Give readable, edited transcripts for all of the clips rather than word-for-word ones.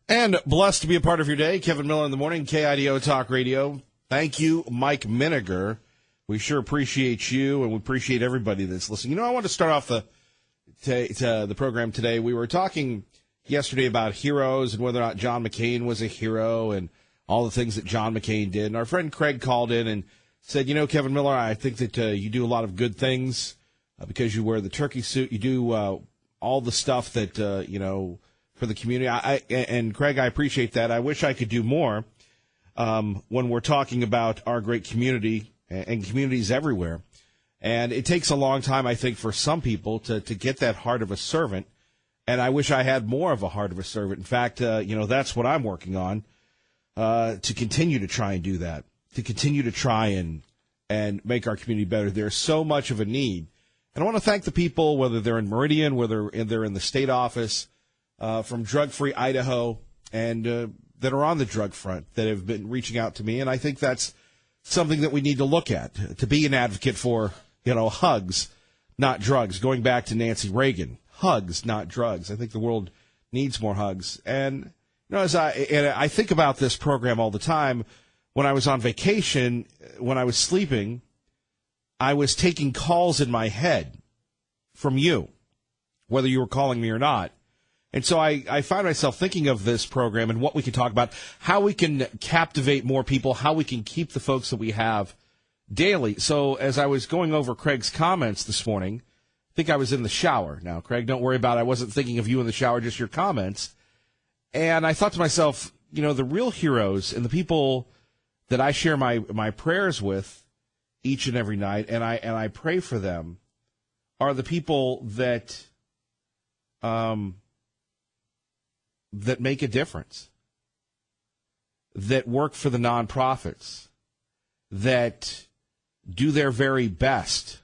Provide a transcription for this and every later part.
And blessed to be a part of your day. Kevin Miller in the morning, KIDO Talk Radio. Thank you, Mike Miniger. We sure appreciate you, and we appreciate everybody that's listening. You know, I want to start off the program today. We were talking yesterday about heroes and whether or not John McCain was a hero and all the things that John McCain did. And our friend Craig called in and said, you know, Kevin Miller, I think that you do a lot of good things because you wear the turkey suit. You do all the stuff that, for the community. And Craig, I appreciate that. I wish I could do more when we're talking about our great community and communities everywhere. And it takes a long time, I think, for some people to get that heart of a servant. And I wish I had more of a heart of a servant. In fact, that's what I'm working on, to continue to try and do that, to continue to try and make our community better. There's so much of a need. And I want to thank the people, whether they're in Meridian, whether they're in the state office, from Drug Free Idaho, and that are on the drug front that have been reaching out to me. And I think that's something that we need to look at, to be an advocate for, hugs, not drugs. Going back to Nancy Reagan, hugs, not drugs. I think the world needs more hugs. And, as I think about this program all the time, when I was on vacation, when I was sleeping, I was taking calls in my head from you, whether you were calling me or not. And so I find myself thinking of this program and what we can talk about, how we can captivate more people, how we can keep the folks that we have daily. So as I was going over Craig's comments this morning, I think I was in the shower. Now, Craig, don't worry about it. I wasn't thinking of you in the shower, just your comments. And I thought to myself, the real heroes and the people that I share my prayers with each and every night, and I pray for them, are the people that make a difference, that work for the nonprofits, that do their very best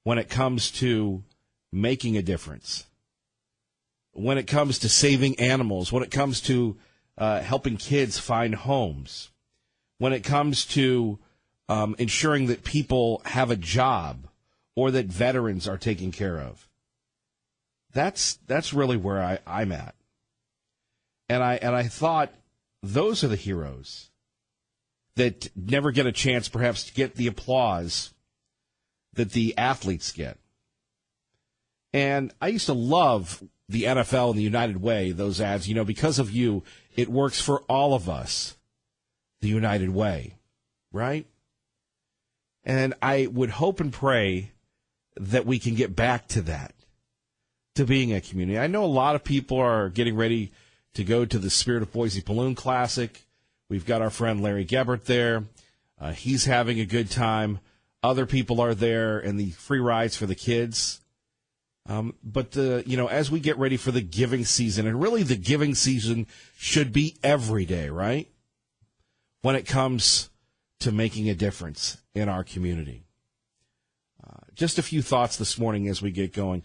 when it comes to making a difference, when it comes to saving animals, when it comes to helping kids find homes, when it comes to ensuring that people have a job or that veterans are taken care of. That's really where I'm at. And I thought those are the heroes that never get a chance perhaps to get the applause that the athletes get. And I used to love the NFL and the United Way, those ads, because of you, it works for all of us, the United Way, right? And I would hope and pray that we can get back to that, to being a community. I know a lot of people are getting ready to go to the Spirit of Boise Balloon Classic. We've got our friend Larry Gebert there. He's having a good time. Other people are there, and the free rides for the kids. But as we get ready for the giving season, and really the giving season should be every day, right? When it comes to making a difference in our community. Just a few thoughts this morning as we get going.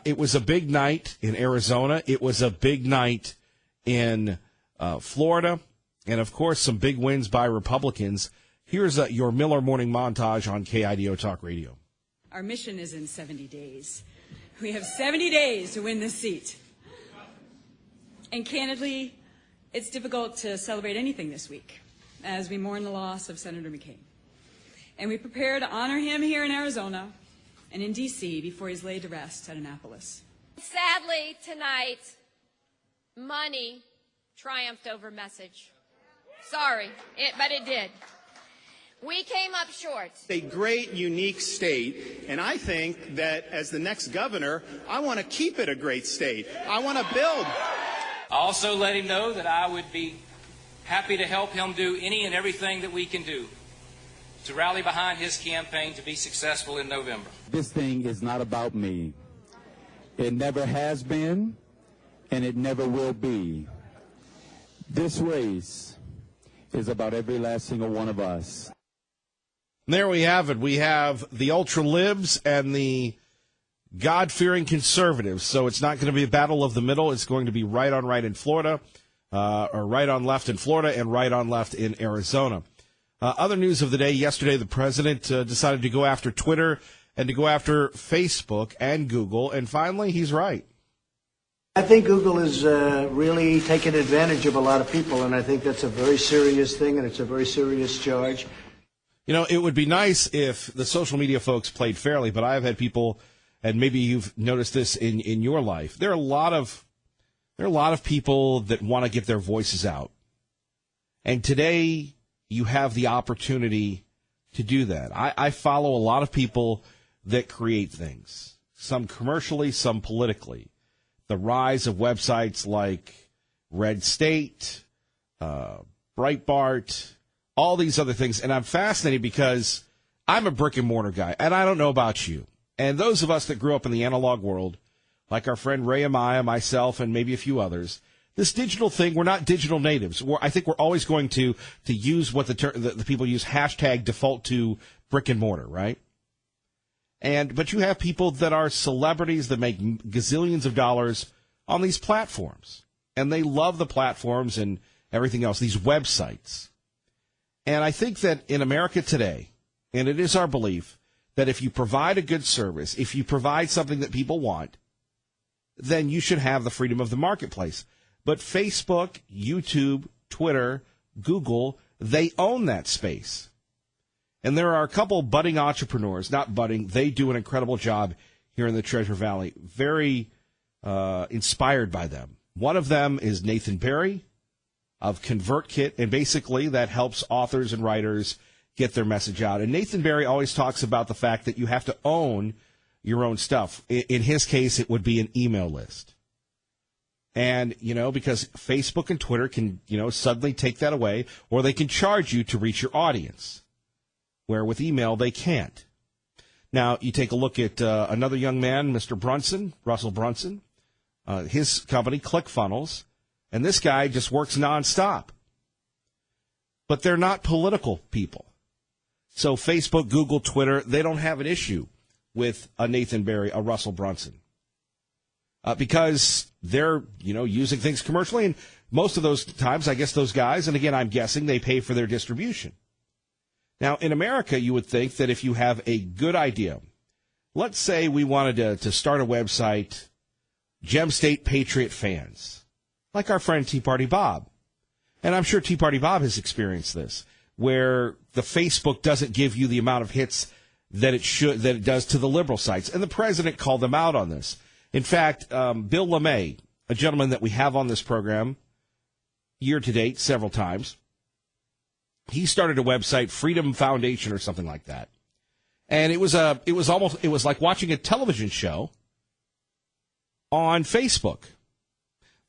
It was a big night in Arizona. It was a big night in Florida. And, of course, some big wins by Republicans. Here's your Miller Morning Montage on KIDO Talk Radio. Our mission is in 70 days. We have 70 days to win this seat. And candidly, it's difficult to celebrate anything this week as we mourn the loss of Senator McCain. And we prepare to honor him here in Arizona and in D.C. before he's laid to rest at Annapolis. Sadly, tonight, money triumphed over message. Sorry, but it did. We came up short. A great, unique state, and I think that as the next governor, I want to keep it a great state. I want to build. I also let him know that I would be happy to help him do any and everything that we can do to rally behind his campaign to be successful in November. This thing is not about me. It never has been, and it never will be. This race is about every last single one of us. There we have it. We have the ultra-libs and the God-fearing conservatives. So it's not going to be a battle of the middle. It's going to be right on right in Florida, or right on left in Florida and right on left in Arizona. Other news of the day, yesterday the president decided to go after Twitter and to go after Facebook and Google, and finally he's right. I think Google is really taking advantage of a lot of people, and I think that's a very serious thing, and it's a very serious charge. You know, it would be nice if the social media folks played fairly, but I've had people, and maybe you've noticed this in your life, there are a lot of people that want to get their voices out. And today you have the opportunity to do that. I follow a lot of people that create things, some commercially, some politically. The rise of websites like Red State, Breitbart, all these other things. And I'm fascinated because I'm a brick and mortar guy, and I don't know about you. And those of us that grew up in the analog world, like our friend Ray Amaya, myself, and maybe a few others, this digital thing, we're not digital natives. I think we're always going to use what the people use, hashtag default to brick and mortar, right? But you have people that are celebrities that make gazillions of dollars on these platforms. And they love the platforms and everything else, these websites. And I think that in America today, and it is our belief, that if you provide a good service, if you provide something that people want, then you should have the freedom of the marketplace. But Facebook, YouTube, Twitter, Google, they own that space. And there are a couple budding entrepreneurs, not budding, they do an incredible job here in the Treasure Valley. Very inspired by them. One of them is Nathan Barry of ConvertKit, and basically that helps authors and writers get their message out. And Nathan Barry always talks about the fact that you have to own your own stuff. In his case, it would be an email list. And, because Facebook and Twitter can, suddenly take that away, or they can charge you to reach your audience, where with email they can't. Now, you take a look at another young man, Mr. Brunson, Russell Brunson, his company, ClickFunnels, and this guy just works nonstop. But they're not political people. So Facebook, Google, Twitter, they don't have an issue with a Nathan Barry, a Russell Brunson. Because they're, using things commercially. And most of those times, I guess those guys, and again, I'm guessing they pay for their distribution. Now, in America, you would think that if you have a good idea, let's say we wanted to start a website, Gem State Patriot Fans, like our friend Tea Party Bob. And I'm sure Tea Party Bob has experienced this, where the Facebook doesn't give you the amount of hits that it does to the liberal sites. And the president called them out on this. In fact, Bill LeMay, a gentleman that we have on this program year to date several times, he started a website, Freedom Foundation or something like that. And it was like watching a television show on Facebook.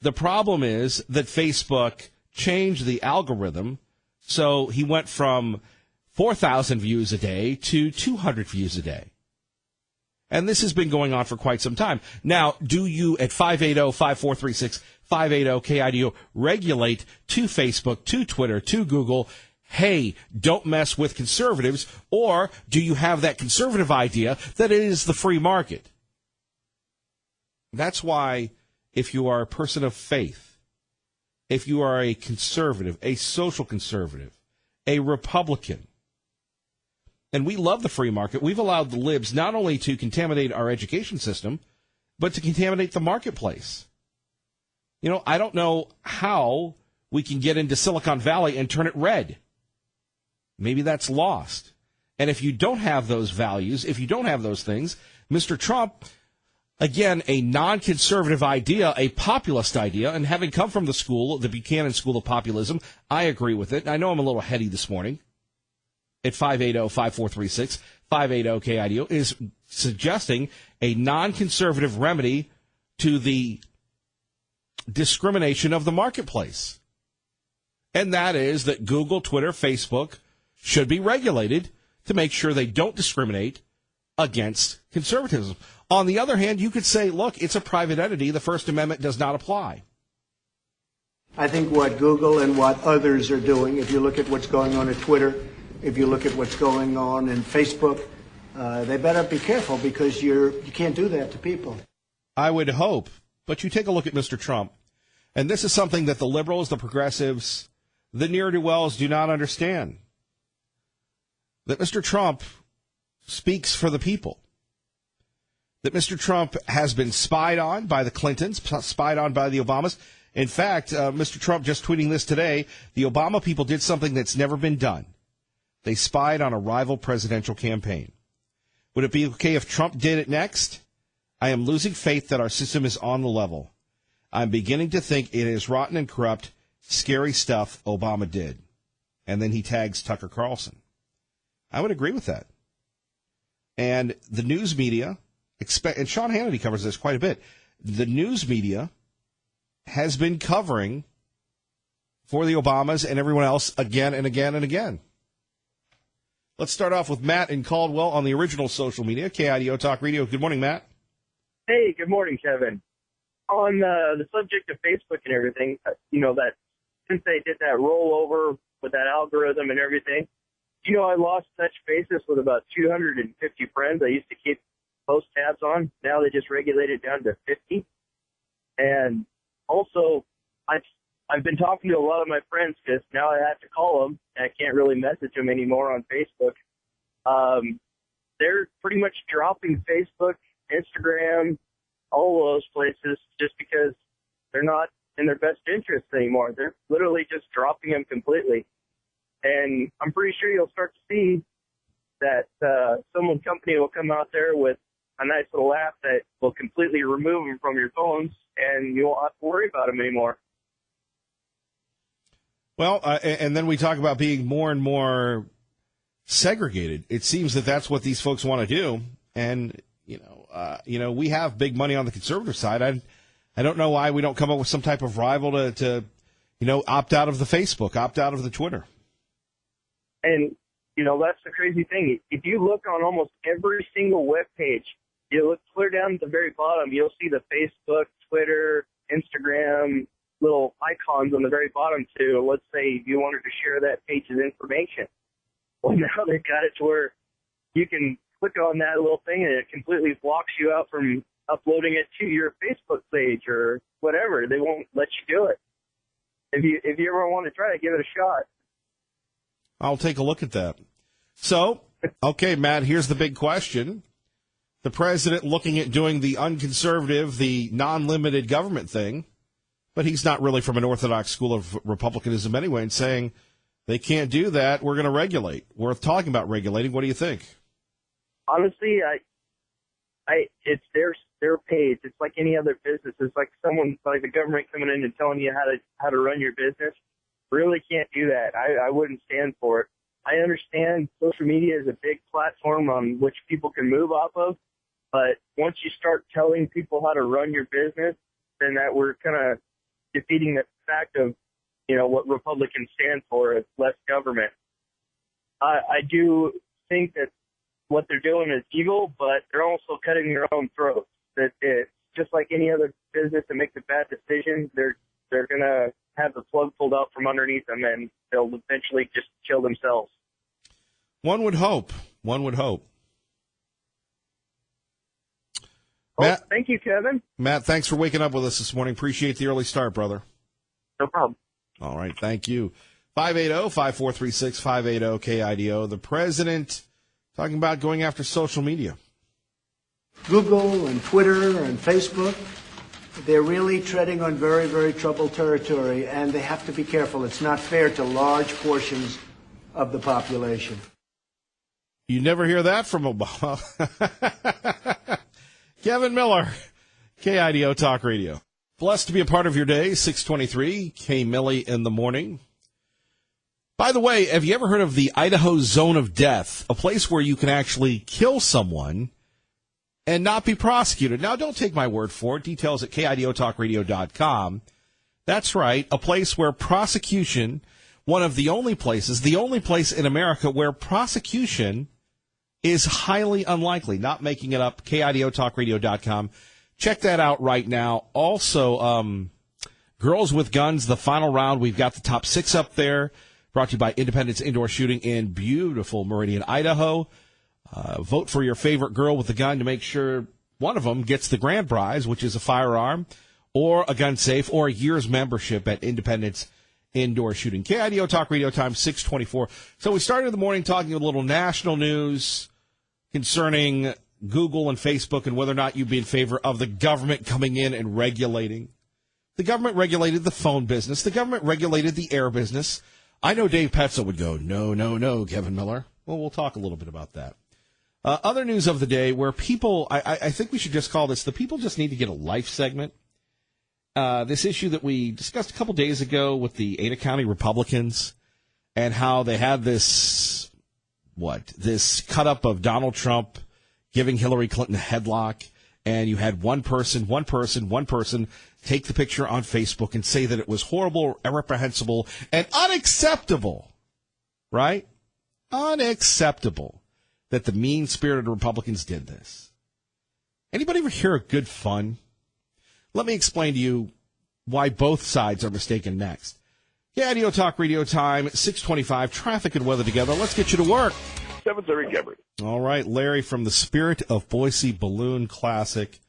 The problem is that Facebook changed the algorithm, so he went from 4,000 views a day to 200 views a day. And this has been going on for quite some time. Now, do you at 580-5436, 580-KIDO regulate to Facebook, to Twitter, to Google, hey, don't mess with conservatives, or do you have that conservative idea that it is the free market? That's why if you are a person of faith, if you are a conservative, a social conservative, a Republican, and we love the free market, we've allowed the libs not only to contaminate our education system, but to contaminate the marketplace. I don't know how we can get into Silicon Valley and turn it red. Maybe that's lost. And if you don't have those values, if you don't have those things, Mr. Trump, again, a non-conservative idea, a populist idea, and having come from the Buchanan School of Populism, I agree with it. I know I'm a little heady this morning at 580-5436, 580-KIDO, is suggesting a non-conservative remedy to the discrimination of the marketplace. And that is that Google, Twitter, Facebook should be regulated to make sure they don't discriminate against conservatism. On the other hand, you could say, look, it's a private entity. The First Amendment does not apply. I think what Google and what others are doing, if you look at what's going on at Twitter, if you look at what's going on in Facebook, they better be careful because you can't do that to people. I would hope. But you take a look at Mr. Trump, and this is something that the liberals, the progressives, the ne'er-do-wells do not understand. That Mr. Trump speaks for the people. that Mr. Trump has been spied on by the Clintons, spied on by the Obamas. In fact, Mr. Trump just tweeting this today, the Obama people did something that's never been done. They spied on a rival presidential campaign. Would it be okay if Trump did it next? I am losing faith that our system is on the level. I'm beginning to think it is rotten and corrupt, scary stuff Obama did. And then he tags Tucker Carlson. I would agree with that. And the news media, and Sean Hannity covers this quite a bit, the news media has been covering for the Obamas and everyone else again and again and again. Let's start off with Matt in Caldwell on the original social media, KIDO Talk Radio. Good morning, Matt. Hey, good morning, Kevin. On the subject of Facebook and everything, that since they did that rollover with that algorithm and everything, I lost touch basis with about 250 friends I used to keep post tabs on. Now they just regulated down to 50. And also, I've been talking to a lot of my friends because now I have to call them, and I can't really message them anymore on Facebook. They're pretty much dropping Facebook, Instagram, all of those places just because they're not in their best interest anymore. They're literally just dropping them completely. And I'm pretty sure you'll start to see that some company will come out there with a nice little app that will completely remove them from your phones, and you won't have to worry about them anymore. Well, and then we talk about being more and more segregated. It seems that that's what these folks want to do. And, we have big money on the conservative side. I don't know why we don't come up with some type of rival to opt out of the Facebook, opt out of the Twitter. And, that's the crazy thing. If you look on almost every single web page, you look clear down at the very bottom, you'll see the Facebook, Twitter, Instagram, little icons on the very bottom to, let's say, you wanted to share that page's information. Well, now they've got it to where you can click on that little thing and it completely blocks you out from uploading it to your Facebook page or whatever. They won't let you do it. If you ever want to try it, give it a shot. I'll take a look at that. So, okay, Matt, here's the big question. The president looking at doing the unconservative, the non-limited government thing, but he's not really from an orthodox school of republicanism anyway, and saying they can't do that, we're going to regulate. We're talking about regulating. What do you think? Honestly, it's their page. It's like any other business. It's like like the government coming in and telling you how to run your business. Really can't do that. I wouldn't stand for it. I understand social media is a big platform on which people can move off of, but once you start telling people how to run your business, then that we're kind of defeating the fact of, what Republicans stand for is less government. I do think that what they're doing is evil, but they're also cutting their own throats. That it's just like any other business that makes a bad decision, they're going to have the plug pulled out from underneath them, and they'll eventually just kill themselves. One would hope. One would hope. Matt, thank you, Kevin. Matt, thanks for waking up with us this morning. Appreciate the early start, brother. No problem. All right, thank you. 580-5436, 580-KIDO. The president talking about going after social media. Google and Twitter and Facebook, they're really treading on very, very troubled territory, and they have to be careful. It's not fair to large portions of the population. You never hear that from Obama. Kevin Miller, KIDO Talk Radio. Blessed to be a part of your day, 623, K. Millie in the morning. By the way, have you ever heard of the Idaho Zone of Death, a place where you can actually kill someone and not be prosecuted? Now, don't take my word for it. Details at KIDOTalkRadio.com. That's right, a place where prosecution, one of the only place in America where prosecution is highly unlikely. Not making it up, KIDOTalkRadio.com. Check that out right now. Also, Girls with Guns, the final round. We've got the top 6 up there. Brought to you by Independence Indoor Shooting in beautiful Meridian, Idaho. Vote for your favorite girl with a gun to make sure one of them gets the grand prize, which is a firearm or a gun safe or a year's membership at Independence Indoor Shooting. KIDO Talk Radio time, 624. So we started the morning talking a little national news concerning Google and Facebook and whether or not you'd be in favor of the government coming in and regulating. The government regulated the phone business. The government regulated the air business. I know Dave Petzel would go, no, Kevin Miller. Well, we'll talk a little bit about that. Other news of the day where people, I think we should just call this, the people just need to get a life segment. This issue that we discussed a couple days ago with the Ada County Republicans and how they had this cut up of Donald Trump giving Hillary Clinton a headlock. And you had one person take the picture on Facebook and say that it was horrible, reprehensible, and unacceptable, right? Unacceptable that the mean-spirited Republicans did this. Anybody ever hear of good fun? Let me explain to you why both sides are mistaken next. KIDO Talk Radio time, 6:25, traffic and weather together. Let's get you to work. 7:30, Kevin. All right, Larry from the Spirit of Boise Balloon Classic.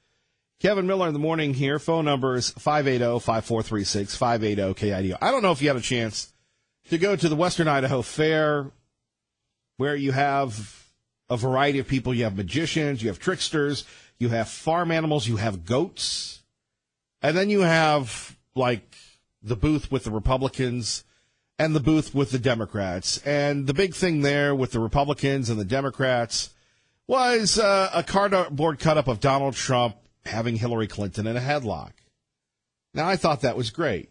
Kevin Miller in the morning here. Phone number is 580-5436, 580-KIDO. I don't know if you had a chance to go to the Western Idaho Fair where you have a variety of people. You have magicians, you have tricksters, you have farm animals, you have goats, and then you have, like, the booth with the Republicans and the booth with the Democrats. And the big thing there with the Republicans and the Democrats was a cardboard cut-up of Donald Trump having Hillary Clinton in a headlock. Now, I thought that was great,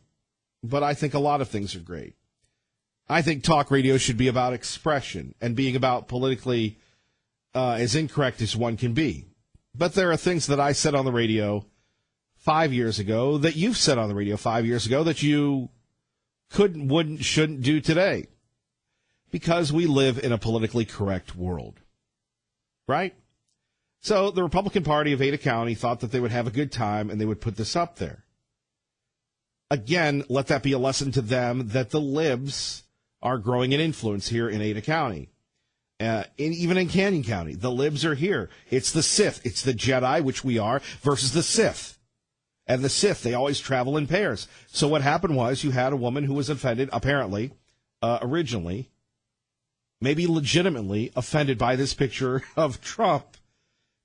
but I think a lot of things are great. I think talk radio should be about expression and being about politically as incorrect as one can be. But there are things that I said on the radio 5 years ago that you've said on the radio 5 years ago that you couldn't, wouldn't, shouldn't do today because we live in a politically correct world, right? So the Republican Party of Ada County thought that they would have a good time and they would put this up there. Again, let that be a lesson to them that the libs are growing in influence here in Ada County. Even in Canyon County, the libs are here. It's the Sith, it's the Jedi, which we are, versus the Sith. And the Sith, they always travel in pairs. So what happened was you had a woman who was offended, apparently, originally, maybe legitimately offended by this picture of Trump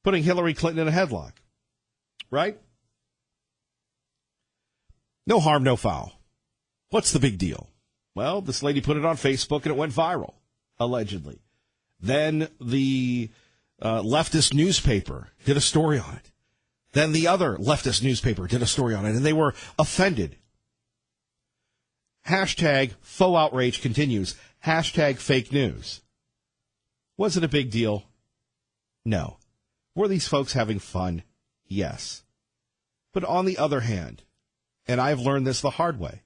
putting Hillary Clinton in a headlock. Right? No harm, no foul. What's the big deal? Well, this lady put it on Facebook and it went viral, allegedly. Then the leftist newspaper did a story on it. Then the other leftist newspaper did a story on it, and they were offended. Hashtag faux outrage continues. Hashtag fake news. Was it a big deal? No. Were these folks having fun? Yes. But on the other hand, and I've learned this the hard way,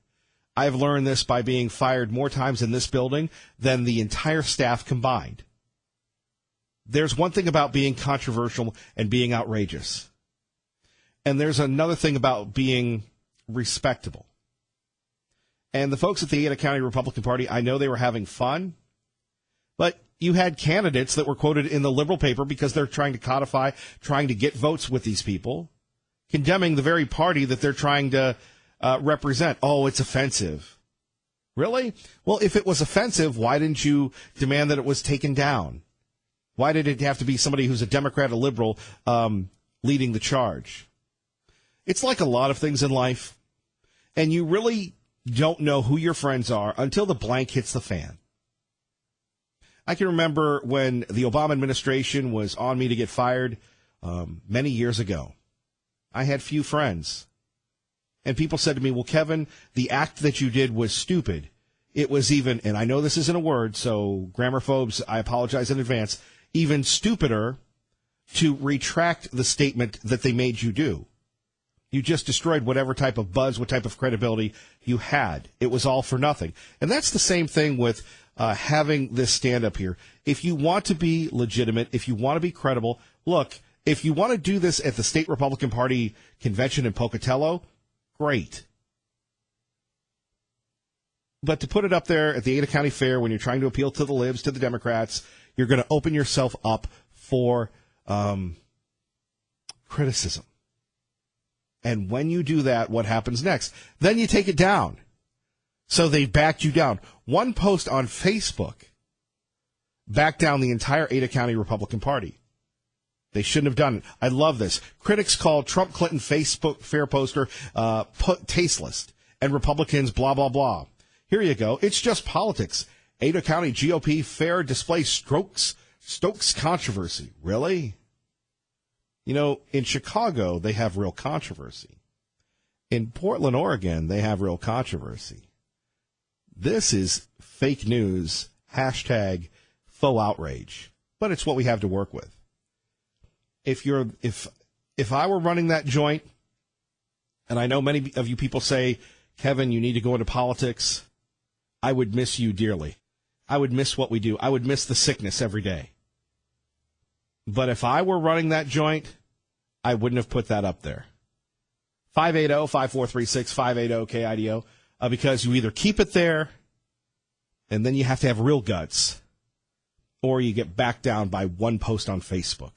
I've learned this by being fired more times in this building than the entire staff combined. There's one thing about being controversial and being outrageous. And there's another thing about being respectable. And the folks at the Ada County Republican Party, I know they were having fun, but you had candidates that were quoted in the liberal paper because they're trying to codify, trying to get votes with these people, condemning the very party that they're trying to represent. Oh, it's offensive. Really? Well, if it was offensive, why didn't you demand that it was taken down? Why did it have to be somebody who's a Democrat, a liberal, leading the charge? It's like a lot of things in life, and you really don't know who your friends are until the blank hits the fan. I can remember when the Obama administration was on me to get fired many years ago. I had few friends. And people said to me, well, Kevin, the act that you did was stupid. It was even, and I know this isn't a word, so grammarphobes, I apologize in advance, even stupider to retract the statement that they made you do. You just destroyed whatever type of buzz, what type of credibility you had. It was all for nothing. And that's the same thing with having this stand-up here. If you want to be legitimate, if you want to be credible, look, if you want to do this at the State Republican Party convention in Pocatello, great. But to put it up there at the Ada County Fair when you're trying to appeal to the libs, to the Democrats, you're going to open yourself up for criticism. And when you do that, what happens next? Then you take it down. So they backed you down. One post on Facebook backed down the entire Ada County Republican Party. They shouldn't have done it. I love this. Critics call Trump Clinton Facebook fair poster tasteless, and Republicans blah, blah, blah. Here you go. It's just politics. Ada County GOP fair display Stokes controversy. Really? You know, in Chicago, they have real controversy. In Portland, Oregon, they have real controversy. This is fake news, hashtag faux outrage. But it's what we have to work with. If I were running that joint, and I know many of you people say, Kevin, you need to go into politics, I would miss you dearly. I would miss what we do. I would miss the sickness every day. But if I were running that joint, I wouldn't have put that up there. 580-5436, 580-KIDO, because you either keep it there, and then you have to have real guts, or you get backed down by one post on Facebook.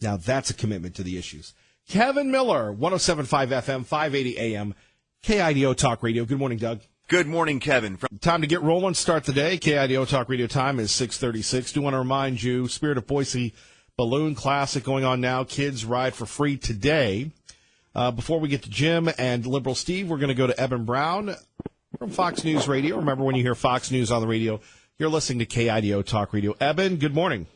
Now that's a commitment to the issues. Kevin Miller, 107.5 FM, 580 AM, KIDO Talk Radio. Good morning, Doug. Good morning, Kevin. Time to get rolling, start the day. KIDO Talk Radio time is 6:36. Do want to remind you, Spirit of Boise Balloon Classic going on now. Kids ride for free today. Before we get to Jim and Liberal Steve, we're going to go to Eben Brown from Fox News Radio. Remember, when you hear Fox News on the radio, you're listening to KIDO Talk Radio. Eben, good morning.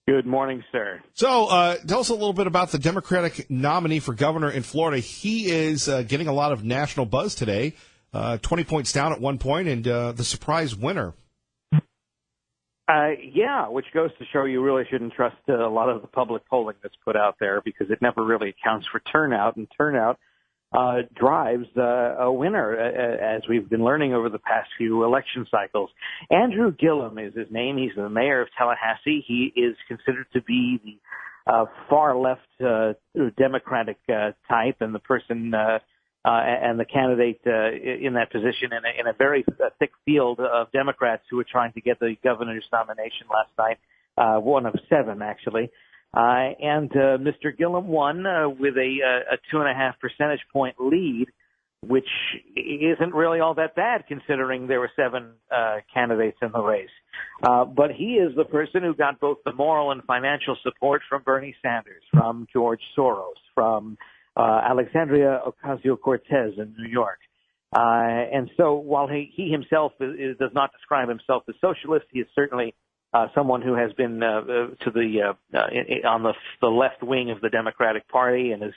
Good morning, sir. So tell us a little bit about the Democratic nominee for governor in Florida. He is getting a lot of national buzz today, 20 points down at one point, and the surprise winner. Yeah, which goes to show you really shouldn't trust a lot of the public polling that's put out there, because it never really accounts for turnout, and turnout drives a winner, as we've been learning over the past few election cycles. Andrew Gillum is his name. He's the mayor of Tallahassee. He is considered to be the far-left Democratic type, and the person and the candidate in that position in a very thick field of Democrats who were trying to get the governor's nomination last night, one of 7, actually. And Mr. Gillum won with a 2.5 percentage point lead, which isn't really all that bad considering there were 7 candidates in the race. But he is the person who got both the moral and financial support from Bernie Sanders, from George Soros, from Alexandria Ocasio-Cortez in New York. And so while he himself does not describe himself as socialist, he is certainly someone who has been to the on the left wing of the Democratic Party, and is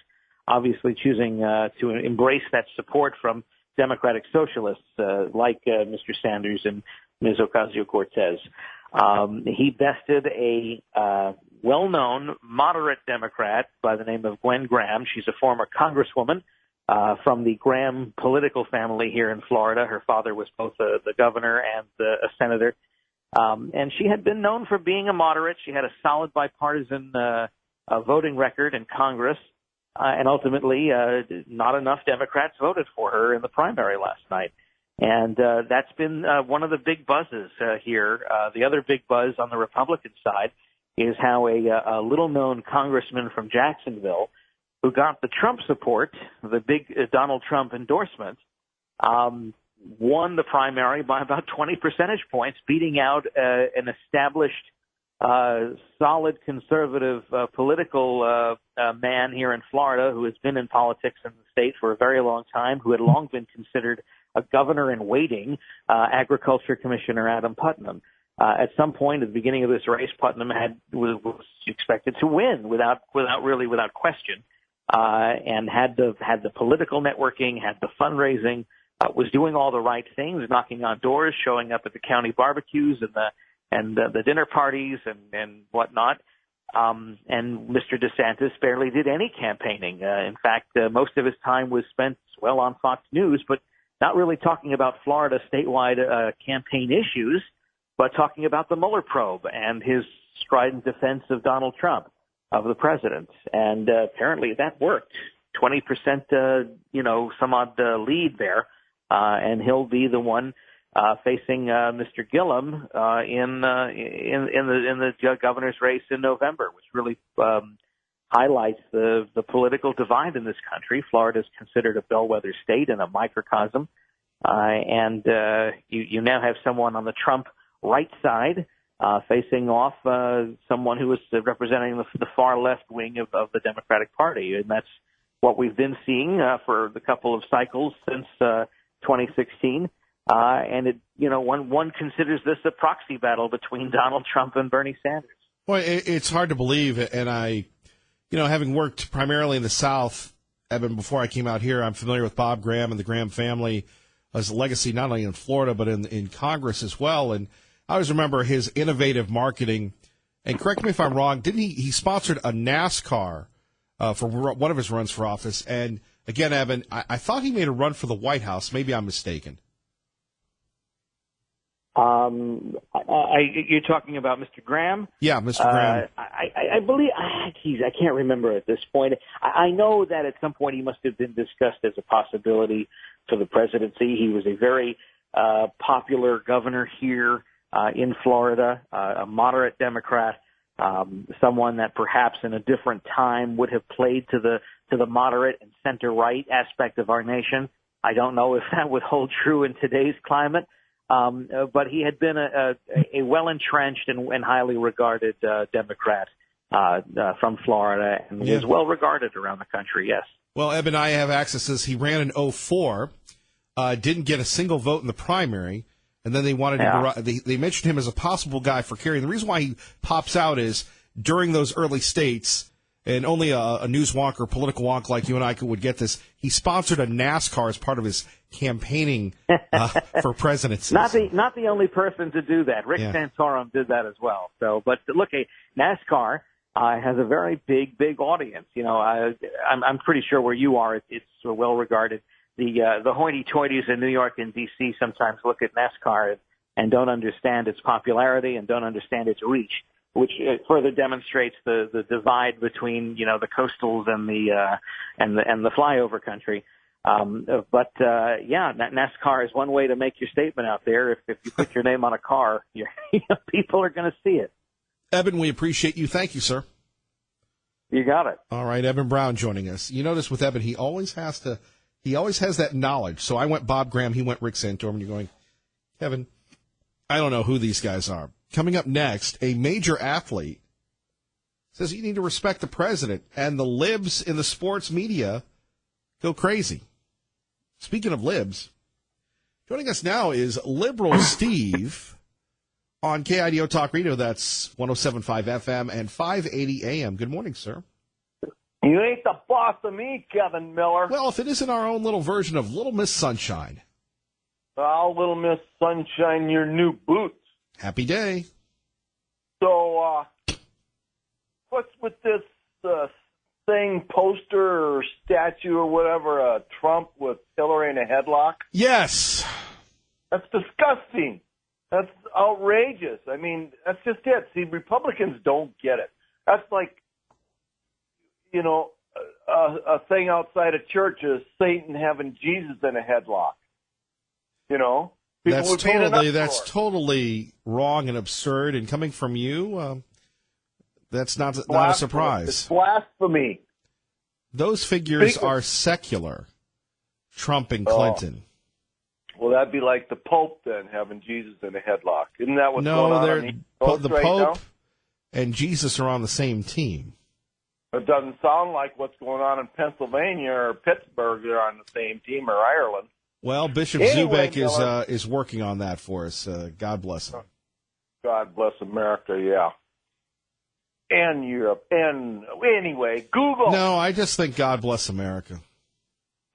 obviously choosing to embrace that support from Democratic socialists like Mr. Sanders and Ms. Ocasio-Cortez. He bested a well-known moderate Democrat by the name of Gwen Graham. She's a former congresswoman from the Graham political family here in Florida. Her father was both the governor and a senator. And she had been known for being a moderate. She had a solid bipartisan voting record in Congress. And ultimately, not enough Democrats voted for her in the primary last night. And that's been one of the big buzzes here. The other big buzz on the Republican side is how a little-known congressman from Jacksonville, who got the Trump support, the big Donald Trump endorsement, won the primary by about 20 percentage points, beating out an established, solid conservative political man here in Florida who has been in politics in the state for a very long time, who had long been considered a governor in waiting, Agriculture Commissioner Adam Putnam. At some point at the beginning of this race, Putnam was expected to win without question, and had the political networking, had the fundraising, was doing all the right things, knocking on doors, showing up at the county barbecues and the dinner parties and whatnot. And Mr. DeSantis barely did any campaigning. In fact, most of his time was spent, on Fox News, but not really talking about Florida statewide campaign issues, but talking about the Mueller probe and his strident defense of Donald Trump, of the president. And apparently that worked. 20%, some odd lead there. And he'll be the one facing Mr. Gillum in the governor's race in November, which really highlights the political divide in this country. Florida is considered a bellwether state and a microcosm, and you now have someone on the Trump right side facing off someone who was representing the far left wing of the Democratic Party. And that's what we've been seeing for the couple of cycles since 2016. And one considers this a proxy battle between Donald Trump and Bernie Sanders. Well, it's hard to believe, and I, having worked primarily in the South, Eben, before I came out here, I'm familiar with Bob Graham and the Graham family as a legacy not only in Florida but in Congress as well. And I always remember his innovative marketing. And correct me if I'm wrong, didn't he sponsored a NASCAR for one of his runs for office? And again, Eben, I thought he made a run for the White House. Maybe I'm mistaken. You're talking about Mr. Graham? Yeah, Mr. Graham. I believe, I can't remember at this point. I know that at some point he must have been discussed as a possibility for the presidency. He was a very popular governor here in Florida, a moderate Democrat, someone that perhaps in a different time would have played to the moderate and center-right aspect of our nation. I don't know if that would hold true in today's climate. But he had been a well-entrenched and highly regarded Democrat from Florida and was well-regarded around the country, yes. Well, Eben, I have access to this. He ran in 2004, didn't get a single vote in the primary, and then they wanted they mentioned him as a possible guy for Kerry. And the reason why he pops out is during those early states, and only a news wonk or political wonk like you and I would get this, he sponsored a NASCAR as part of his campaigning for presidency. Not the only person to do that. Rick Santorum did that as well. So, but look, NASCAR has a very big audience. I'm pretty sure where you are, it's well regarded. The hoity-toities in New York and D.C. sometimes look at NASCAR and don't understand its popularity and don't understand its reach, which further demonstrates the divide between the coastals and the flyover country. NASCAR is one way to make your statement out there. If you put your name on a car, people are going to see it. Eben, we appreciate you. Thank you, sir. You got it. All right, Eben Brown joining us. You notice with Eben, he always has that knowledge. So I went Bob Graham, he went Rick Santorum, and you're going, Kevin, I don't know who these guys are. Coming up next, a major athlete says you need to respect the president, and the libs in the sports media go crazy. Speaking of libs, joining us now is Liberal Steve on KIDO Talk Radio. That's 107.5 FM and 580 AM. Good morning, sir. You ain't the boss of me, Kevin Miller. Well, if it isn't our own little version of Little Miss Sunshine. Oh, Little Miss Sunshine, your new boots. Happy day. So, what's with this thing, poster or statue or whatever, Trump with Hillary in a headlock? Yes. That's disgusting. That's outrageous. I mean, that's just it. See, Republicans don't get it. That's like, a thing outside of church is Satan having Jesus in a headlock. That's totally wrong and absurd. And coming from you, that's not a surprise. It's blasphemy. Those figures are secular. Trump and Clinton. Well, that'd be like the Pope then, having Jesus in a headlock. Isn't that what's going on? The Pope and Jesus are on the same team. It doesn't sound like what's going on in Pennsylvania or Pittsburgh. They're on the same team, or Ireland. Well, Bishop Zubek is working on that for us. God bless him. God bless America, yeah. And Europe. And anyway, Google. No, I just think God bless America.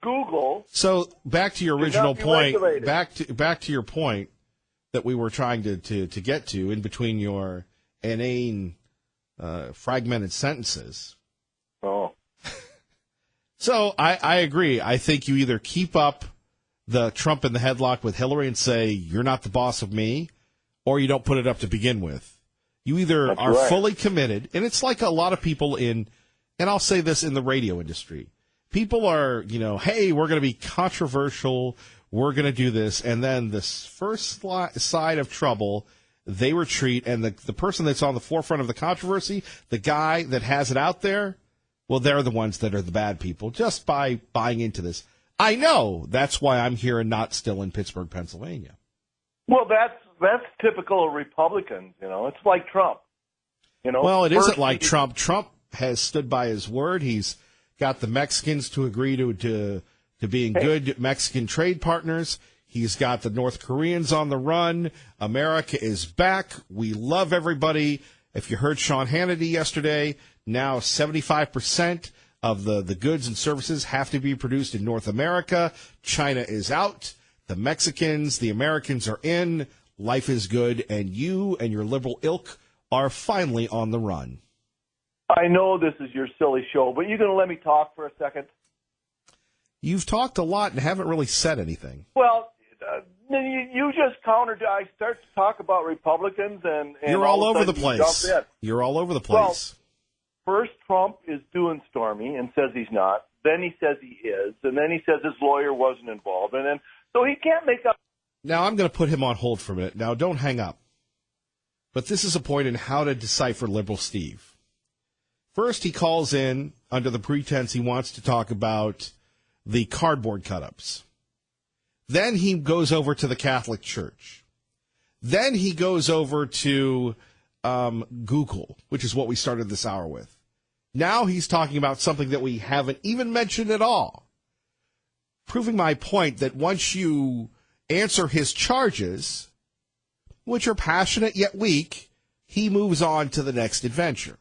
Google. So back to your original point. Back to your point that we were trying to get to in between your inane fragmented sentences. Oh. So I agree. I think you either keep up the Trump in the headlock with Hillary and say, you're not the boss of me, or you don't put it up to begin with. You either are fully committed, and it's like a lot of people and I'll say this in the radio industry. People are, hey, we're going to be controversial, we're going to do this, and then this first side of trouble, they retreat, and the person that's on the forefront of the controversy, the guy that has it out there, well, they're the ones that are the bad people, just by buying into this. I know that's why I'm here and not still in Pittsburgh, Pennsylvania. Well, that's typical of Republicans. It's like Trump. Well, it isn't like Trump. Trump has stood by his word. He's got the Mexicans to agree to being good Mexican trade partners. He's got the North Koreans on the run. America is back. We love everybody. If you heard Sean Hannity yesterday, now 75% of the goods and services have to be produced in North America. China is out. The Mexicans, the Americans are in. Life is good. And you and your liberal ilk are finally on the run. I know this is your silly show, but you going to let me talk for a second? You've talked a lot and haven't really said anything. Well, you just countered. I start to talk about Republicans, and you're all over the place. You're all over the place. Well, first, Trump is doing Stormy and says he's not. Then he says he is, and then he says his lawyer wasn't involved, and then so he can't make up. Now I'm going to put him on hold for a minute. Now don't hang up. But this is a point in how to decipher Liberal Steve. First, he calls in under the pretense he wants to talk about the cardboard cut-ups. Then he goes over to the Catholic Church. Then he goes over to Google, which is what we started this hour with. Now he's talking about something that we haven't even mentioned at all, proving my point that once you answer his charges, which are passionate yet weak, he moves on to the next adventure.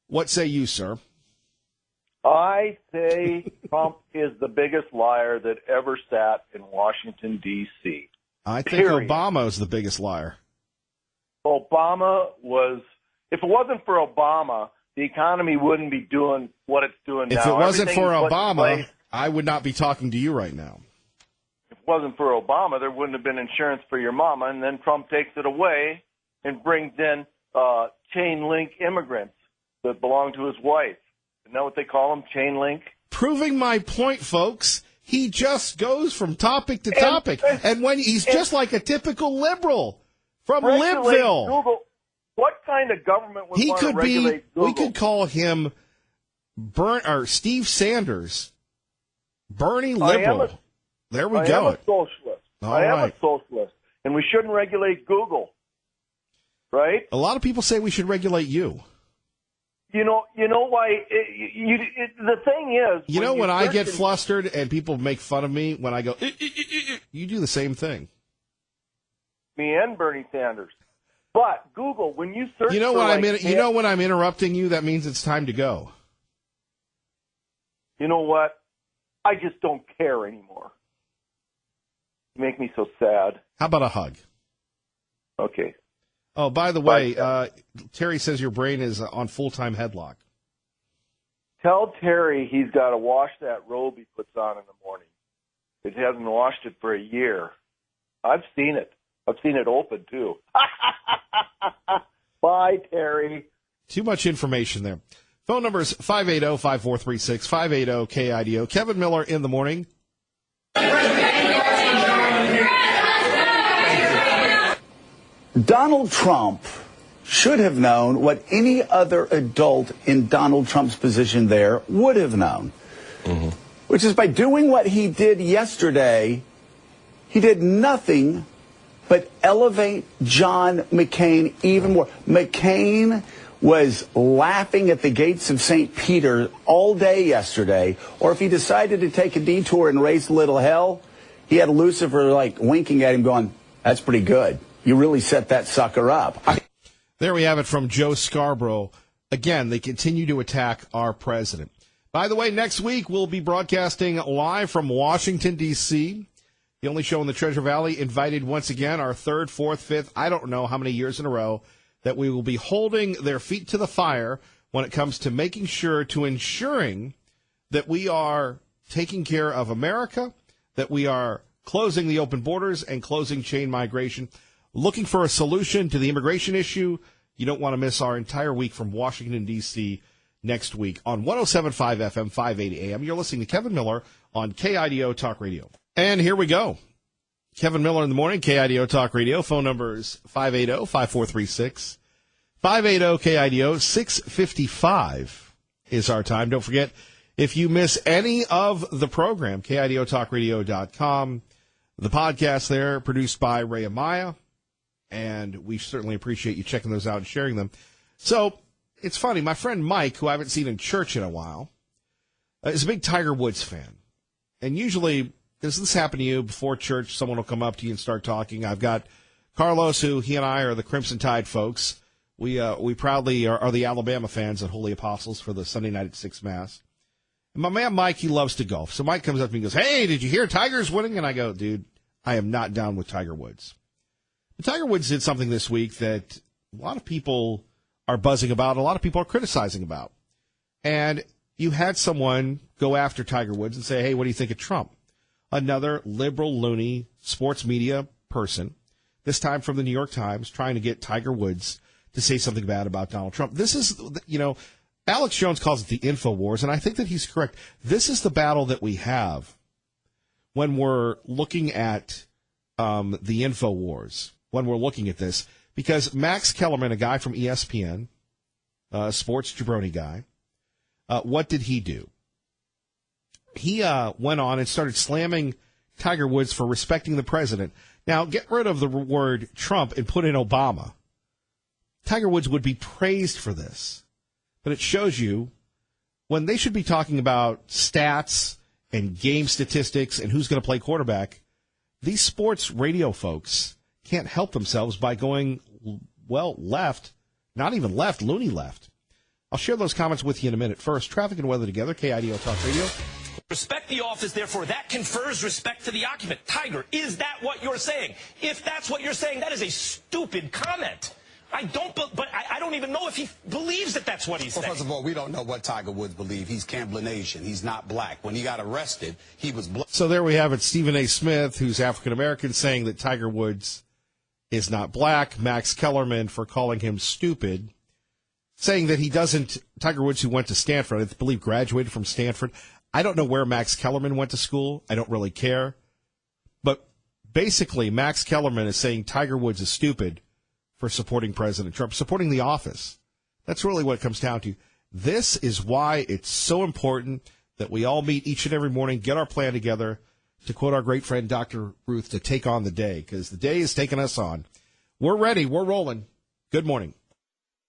What say you, sir? I say Trump is the biggest liar that ever sat in Washington, D.C. I think Obama is the biggest liar. Obama was, if it wasn't for Obama, the economy wouldn't be doing what it's doing now. If it wasn't for Obama, I would not be talking to you right now. If it wasn't for Obama, there wouldn't have been insurance for your mama, and then Trump takes it away and brings in chain link immigrants that belong to his wife. Isn't that what they call them, chain link? Proving my point, folks. He just goes from topic to topic. And when he's just like a typical liberal from Libville. Google. What kind of government would want to regulate Google? We could call him Steve Sanders, Bernie Liberal. There we go. I am a socialist. I am a socialist. And we shouldn't regulate Google. Right? A lot of people say we should regulate you. You know why? The thing is, when I get flustered and people make fun of me when I go, you do the same thing. Me and Bernie Sanders. But Google, when you search, when I'm interrupting you, that means it's time to go. You know what? I just don't care anymore. You make me so sad. How about a hug? Okay. Oh, by the way, Terry says your brain is on full-time headlock. Tell Terry he's got to wash that robe he puts on in the morning. He hasn't washed it for a year. I've seen it. I've seen it open, too. Bye, Terry. Too much information there. Phone number is 580-5436, 580-KIDO. Kevin Miller in the morning. Donald Trump should have known what any other adult in Donald Trump's position there would have known, which is by doing what he did yesterday, he did nothing but elevate John McCain even more. McCain was laughing at the gates of St. Peter all day yesterday, or if he decided to take a detour and raise a little hell, he had Lucifer winking at him going, that's pretty good. You really set that sucker up. There we have it from Joe Scarborough. Again, they continue to attack our president. By the way, next week we'll be broadcasting live from Washington, D.C., the only show in the Treasure Valley, invited once again, our third, fourth, fifth, I don't know how many years in a row, that we will be holding their feet to the fire when it comes to ensuring that we are taking care of America, that we are closing the open borders and closing chain migration, looking for a solution to the immigration issue. You don't want to miss our entire week from Washington, D.C. next week on 107.5 FM, 580 AM. You're listening to Kevin Miller on KIDO Talk Radio. And here we go. Kevin Miller in the morning, KIDO Talk Radio. Phone number is 580-5436. 580-KIDO, 655 is our time. Don't forget, if you miss any of the program, KIDOTalkRadio.com. the podcast there, produced by Ray Amaya, and we certainly appreciate you checking those out and sharing them. So it's funny, my friend Mike, who I haven't seen in church in a while, is a big Tiger Woods fan. And usually, does this happen to you before church? Someone will come up to you and start talking. I've got Carlos, who he and I are the Crimson Tide folks. We proudly are the Alabama fans at Holy Apostles for the Sunday night at 6 Mass. And my man Mike, he loves to golf. So Mike comes up to me and goes, "Hey, did you hear Tiger's winning?" And I go, "Dude, I am not down with Tiger Woods." But Tiger Woods did something this week that a lot of people are buzzing about, a lot of people are criticizing about. And you had someone go after Tiger Woods and say, "Hey, what do you think of Trump?" Another liberal, loony sports media person, this time from the New York Times, trying to get Tiger Woods to say something bad about Donald Trump. This is, Alex Jones calls it the InfoWars, and I think that he's correct. This is the battle that we have when we're looking at the InfoWars, when we're looking at this, because Max Kellerman, a guy from ESPN, sports jabroni guy, what did he do? He went on and started slamming Tiger Woods for respecting the president. Now, get rid of the word Trump and put in Obama. Tiger Woods would be praised for this. But it shows you when they should be talking about stats and game statistics and who's going to play quarterback, these sports radio folks can't help themselves by going, well, left, not even left, loony left. I'll share those comments with you in a minute. First, traffic and weather together, KIDO Talk Radio. Respect the office, therefore that confers respect to the occupant. Tiger, is that what you're saying? If that's what you're saying, that is a stupid comment. I don't even know if he believes that that's what he's saying. First of all, we don't know what Tiger Woods believes. He's Camblinasian. He's not black. When he got arrested, he was black. So there we have it. Stephen A. Smith, who's African-American, saying that Tiger Woods is not black. Max Kellerman for calling him stupid, saying that he doesn't, Tiger Woods, who went to Stanford, I believe graduated from Stanford. I don't know where Max Kellerman went to school. I don't really care. But basically, Max Kellerman is saying Tiger Woods is stupid for supporting President Trump, supporting the office. That's really what it comes down to. This is why it's so important that we all meet each and every morning, get our plan together, to quote our great friend Dr. Ruth, to take on the day, because the day is taking us on. We're ready. We're rolling. Good morning.